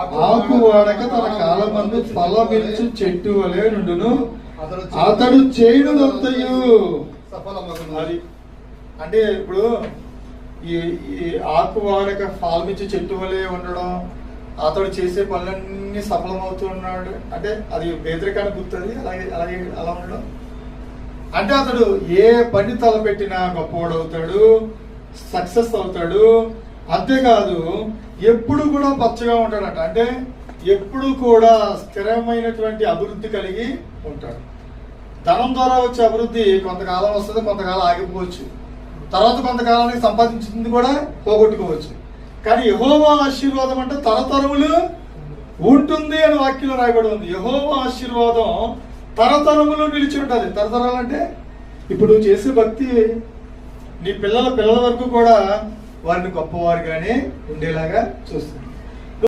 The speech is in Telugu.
ఆకు వాడక తన కాలమందు ఫలమిచ్చు చెట్టు వలె నుండును, అతడు చేయనుదంతయు అది. అంటే ఇప్పుడు ఈ ఆకు వాడక ఫలమిచ్చు చెట్టు వలె ఉండడం, అతడు చేసే పనులన్నీ సఫలమవుతూ ఉన్నాడు అంటే అది పేదరికానికి గుర్తుంది. అలాగే అలా ఉండడం అంటే అతడు ఏ పని తలపెట్టినా గొప్పవాడు అవుతాడు, సక్సెస్ అవుతాడు. అంతేకాదు ఎప్పుడు కూడా పచ్చగా ఉంటాడట. అంటే ఎప్పుడు కూడా స్థిరమైనటువంటి అభివృద్ధి కలిగి ఉంటాడు. ధనం ద్వారా వచ్చే అభివృద్ధి కొంతకాలం వస్తుంది, కొంతకాలం ఆగిపోవచ్చు, తర్వాత కొంతకాలానికి సంపాదించింది కూడా పోగొట్టుకోవచ్చు. కానీ యెహోవా ఆశీర్వాదం అంటే తరతరములు ఉంటుంది అని వాక్యంలో రాయబడి ఉంది. యెహోవా ఆశీర్వాదం తరతరములు నిలిచి ఉంటుంది. తరతరాలు అంటే ఇప్పుడు నువ్వు చేసే భక్తి నీ పిల్లల వరకు కూడా వారిని గొప్పవారుగానే ఉండేలాగా చూస్తుంది.